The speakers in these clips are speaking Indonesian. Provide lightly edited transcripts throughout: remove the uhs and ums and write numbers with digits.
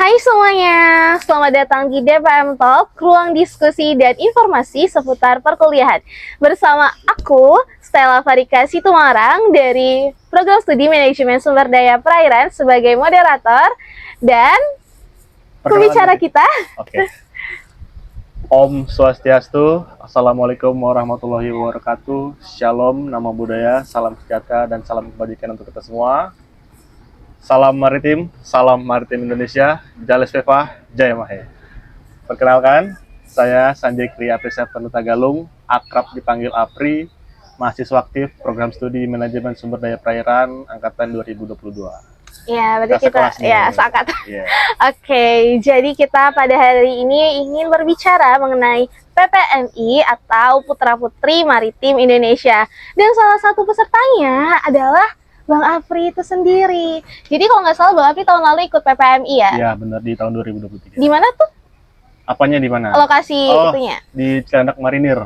Hai semuanya, selamat datang di DPM Talk, ruang diskusi dan informasi seputar perkuliahan. Bersama aku, Stella Farika Situmarang dari Program Studi Manajemen Sumber Daya Perairan sebagai moderator dan pembicara kita. Oke. Om Swastiastu, Assalamualaikum warahmatullahi wabarakatuh. Shalom, nama budaya, salam sejahtera dan salam kebajikan untuk kita semua. Salam maritim Indonesia, Jales Veva, Jaya Mahe. Perkenalkan, saya Sanjay Kri Aprisa Penuta Galung, akrab dipanggil Apri, mahasiswa aktif Program Studi Manajemen Sumber Daya Perairan Angkatan 2022. Ya, berarti kita seangkatan. Yeah. Oke, jadi kita pada hari ini ingin berbicara mengenai PPMI atau Putra Putri Maritim Indonesia. Dan salah satu pesertanya adalah Bang Apri itu sendiri. Jadi kalau nggak salah Bang Apri tahun lalu ikut PPMI ya? Iya, benar, di tahun 2023. Di mana tuh? Apanya di mana? Lokasi itunya? Di Cilandak Marinir.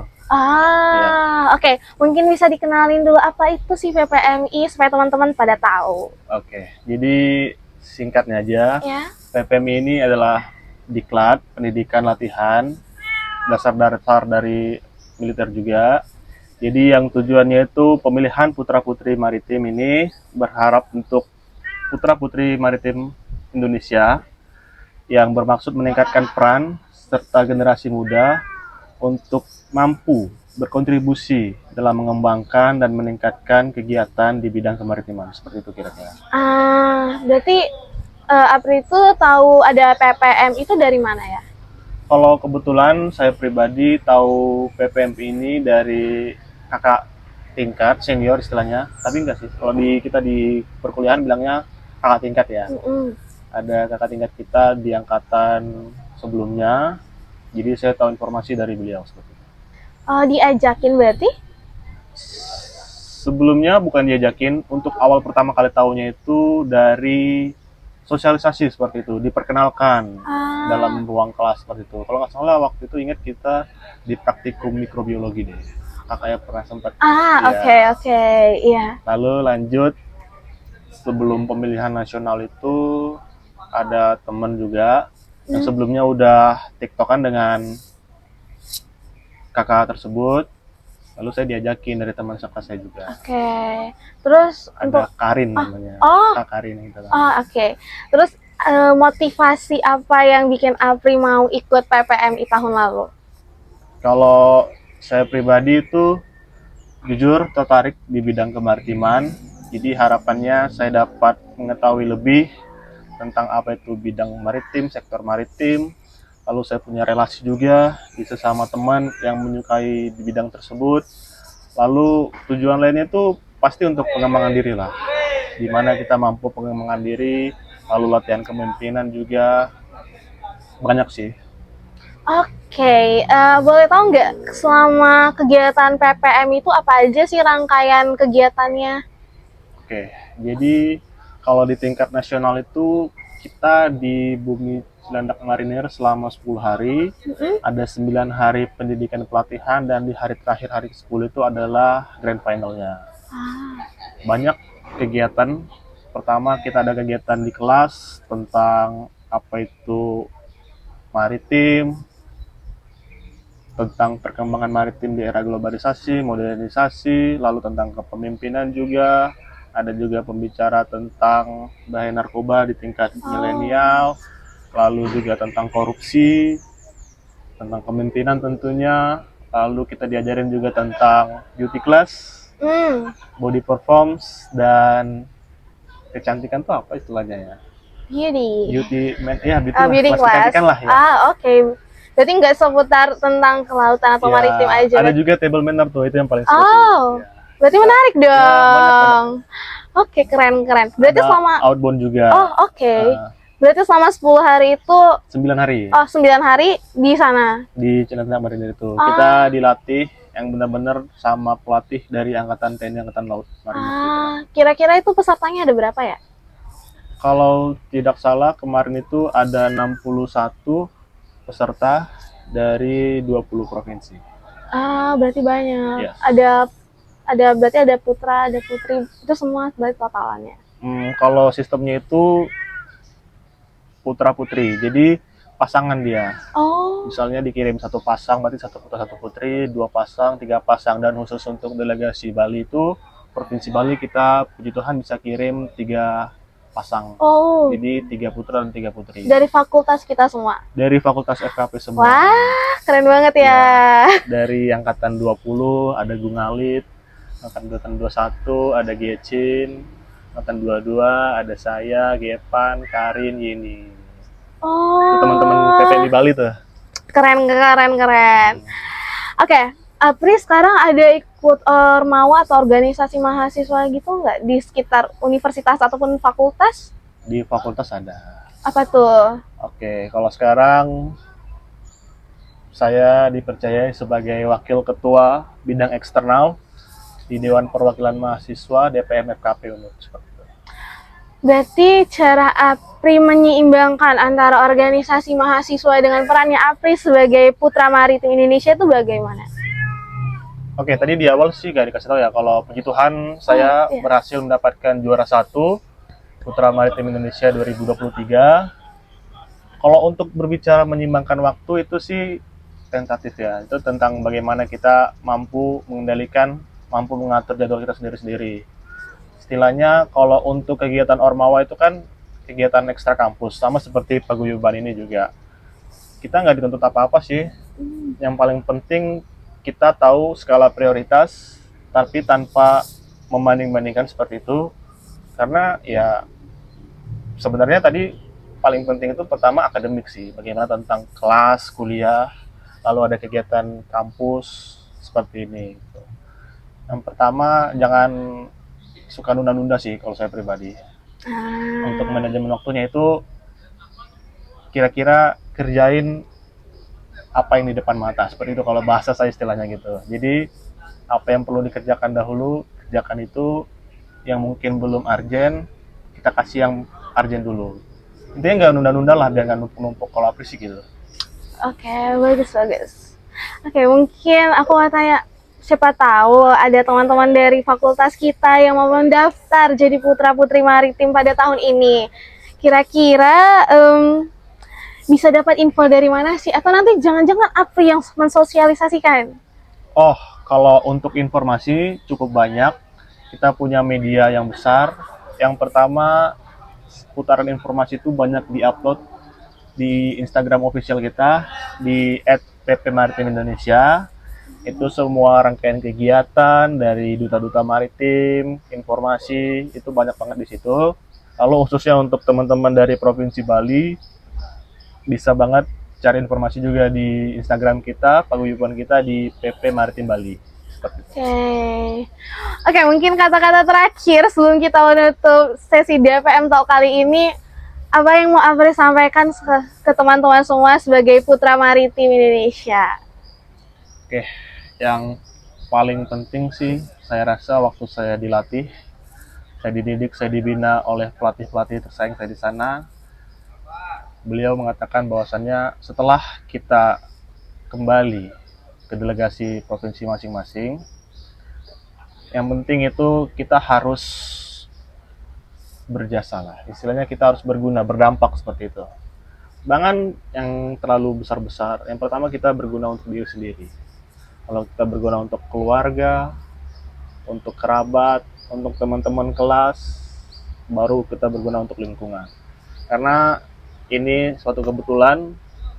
Oke. Mungkin bisa dikenalin dulu apa itu sih PPMI supaya teman-teman pada tahu. Oke, jadi singkatnya aja, Ya. PPMI ini adalah diklat pendidikan latihan dasar dari militer juga. Jadi yang tujuannya itu pemilihan putra-putri maritim ini berharap untuk putra-putri maritim Indonesia yang bermaksud meningkatkan peran serta generasi muda untuk mampu berkontribusi dalam mengembangkan dan meningkatkan kegiatan di bidang kemaritiman. Seperti itu kira-kira. Berarti Apri itu tahu ada PPM itu dari mana ya? Kalau kebetulan saya pribadi tahu PPM ini dari kakak tingkat senior istilahnya, tapi enggak sih. Kalau kita di perkuliahan bilangnya kakak tingkat ya. Ada kakak tingkat kita di angkatan sebelumnya, jadi saya tahu informasi dari beliau seperti itu. Diajakin berarti? Sebelumnya bukan diajakin, untuk awal pertama kali tahunya itu dari sosialisasi seperti itu, diperkenalkan dalam ruang kelas seperti itu. Kalau nggak salah waktu itu ingat kita di praktikum mikrobiologi deh. Kakaknya pernah sempat. Oke, iya. Lalu lanjut, sebelum pemilihan nasional itu ada teman juga yang sebelumnya udah tiktokan dengan kakak tersebut. Lalu saya diajakin dari teman sekelas saya juga. Terus ada untuk Karin namanya. Kak Karin gitu. Terus motivasi apa yang bikin Apri mau ikut PPMI tahun lalu? Kalau saya pribadi itu jujur tertarik di bidang kemaritiman. Jadi harapannya saya dapat mengetahui lebih tentang apa itu bidang maritim, sektor maritim. Lalu saya punya relasi juga di sesama teman yang menyukai di bidang tersebut. Lalu tujuan lainnya itu pasti untuk pengembangan diri lah. Di mana kita mampu pengembangan diri, lalu latihan kepemimpinan juga banyak sih. Boleh tahu nggak selama kegiatan PPM itu apa aja sih rangkaian kegiatannya? Jadi kalau di tingkat nasional itu kita di Bumi Cilandak Marinir selama 10 hari, ada 9 hari pendidikan pelatihan, dan di hari terakhir hari ke-10 itu adalah grand finalnya. Banyak kegiatan. Pertama kita ada kegiatan di kelas tentang apa itu maritim, tentang perkembangan maritim di era globalisasi, modernisasi, lalu tentang kepemimpinan juga. Ada juga pembicara tentang bahaya narkoba di tingkat milenial, lalu juga tentang korupsi, tentang kepemimpinan tentunya. Lalu kita diajarin juga tentang beauty class, body performance, dan kecantikan tuh apa istilahnya ya? Beauty class. Lah ya. Berarti nggak seputar tentang kelautan atau maritim aja. Ada juga table manner tuh, itu yang paling seru. Berarti menarik dong. Keren. Berarti ada selama outbound juga. Berarti selama 10 hari itu 9 hari. 9 hari di sana. Di Cilandak Marinir itu. Kita dilatih yang benar-benar sama pelatih dari Angkatan TNI Angkatan Laut Marinir. Kira-kira itu pesertanya ada berapa ya? Kalau tidak salah kemarin itu ada 61 peserta dari 20 provinsi. Berarti banyak. Yes. Berarti ada putra, ada putri, itu semua berarti totalannya. Kalau sistemnya itu putra putri. Jadi pasangan dia. Oh, Misalnya dikirim satu pasang, berarti satu putra satu putri, dua pasang, tiga pasang. Dan khusus untuk delegasi Bali itu, Provinsi Bali kita puji Tuhan bisa kirim 3 pasang. oh, Jadi 3 putra dan 3 putri. dari fakultas kita semua. Dari Fakultas FKP semua. Wah, keren banget ya. Dari angkatan 20 ada Gungalit, angkatan 21 ada Giecin, angkatan 22 ada saya, Gepan, Karin, Yeni. Itu Oh, teman-teman PPMI Bali tuh. keren, keren, keren. Oke, Apri sekarang ada ikut ormawa atau organisasi mahasiswa gitu nggak di sekitar universitas ataupun fakultas? Di fakultas ada. Apa tuh? Oke, kalau sekarang saya dipercayai sebagai wakil ketua bidang eksternal di Dewan Perwakilan Mahasiswa DPM FKP Unut. Seperti itu. Berarti cara Apri menyeimbangkan antara organisasi mahasiswa dengan perannya Apri sebagai Putra Maritim Indonesia itu bagaimana? Oke, tadi di awal sih gak dikasih tahu ya, kalau puji Tuhan saya iya. berhasil mendapatkan juara 1 Putra Maritim Indonesia 2023. Kalau untuk berbicara menyimbangkan waktu itu sih tentatif ya, itu tentang bagaimana kita mampu mengendalikan, mampu mengatur jadwal kita sendiri-sendiri. Istilahnya kalau untuk kegiatan Ormawa itu kan kegiatan ekstra kampus, sama seperti paguyuban ini juga. Kita nggak dituntut apa-apa sih, yang paling penting kita tahu skala prioritas, tapi tanpa membanding-bandingkan seperti itu. Karena ya sebenarnya tadi paling penting itu pertama akademik sih, bagaimana tentang kelas, kuliah, lalu ada kegiatan kampus seperti ini. Yang pertama jangan suka nunda-nunda sih kalau saya pribadi. Untuk manajemen waktunya itu kira-kira kerjain apa yang di depan mata, seperti itu kalau bahasa saya istilahnya gitu. Jadi apa yang perlu dikerjakan dahulu, kerjakan itu. Yang mungkin belum urgent, kita kasih yang urgent dulu. Intinya nggak nunda-nunda lah, biar nggak numpuk-numpuk kalau apresi gitu. Oke, bagus, bagus. Oke, mungkin aku mau tanya, siapa tahu ada teman-teman dari fakultas kita yang mau mendaftar jadi putra-putri maritim pada tahun ini. Kira-kira bisa dapat info dari mana sih? Atau nanti jangan-jangan Apri yang mensosialisasikan? Oh, kalau untuk informasi cukup banyak. Kita punya media yang besar. Yang pertama, putaran informasi itu banyak diupload di Instagram official kita di @ppmaritim_indonesia. Itu semua rangkaian kegiatan dari duta-duta maritim, informasi itu banyak banget di situ. Lalu khususnya untuk teman-teman dari Provinsi Bali, bisa banget cari informasi juga di Instagram kita, paguyuban kita di PP Maritim Bali. Oke, mungkin kata-kata terakhir sebelum kita menutup sesi DPM Talk kali ini, apa yang mau Apri sampaikan ke teman-teman semua sebagai Putra Maritim Indonesia? Oke, yang paling penting sih saya rasa waktu saya dilatih, saya dididik, saya dibina oleh pelatih-pelatih tersaing saya di sana. Beliau mengatakan bahwasannya setelah kita kembali ke delegasi provinsi masing-masing, yang penting itu kita harus berjasa lah. Istilahnya kita harus berguna, berdampak seperti itu. Jangan yang terlalu besar-besar. Yang pertama kita berguna untuk diri sendiri. Kalau kita berguna untuk keluarga, untuk kerabat, untuk teman-teman kelas, baru kita berguna untuk lingkungan. Karena ini suatu kebetulan,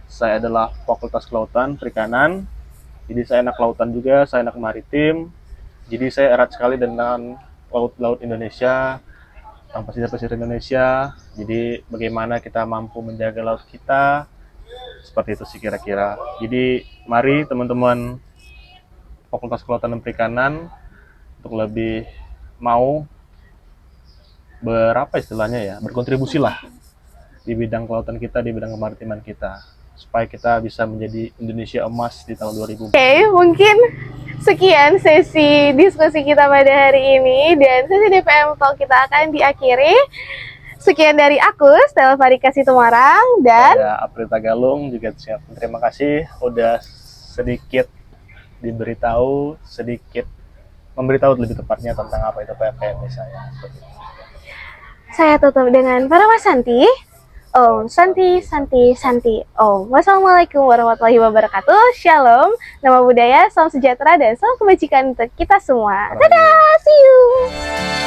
saya adalah Fakultas Kelautan Perikanan, jadi saya anak kelautan juga, saya anak maritim, jadi saya erat sekali dengan laut-laut Indonesia, yang pesisir-pesisir Indonesia. Jadi bagaimana kita mampu menjaga laut kita, seperti itu sih kira-kira. Jadi mari teman-teman Fakultas Kelautan dan Perikanan untuk lebih mau berkontribusi lah di bidang kelautan kita, di bidang kemaritiman kita, supaya kita bisa menjadi Indonesia emas di tahun 2040. Oke, mungkin sekian sesi diskusi kita pada hari ini, dan sesi DPM Talk kita akan diakhiri. Sekian dari aku, Stella Farika Situmarang, dan saya April Tagalung juga siap. Terima kasih udah sedikit memberitahu lebih tepatnya tentang apa itu PPMI saya. saya tutup dengan Paramasanti. Om Santi, Santi, Santi. Om. Wassalamualaikum warahmatullahi wabarakatuh. Shalom, nama budaya, salam sejahtera, dan salam kebajikan untuk kita semua. Dadah, see you.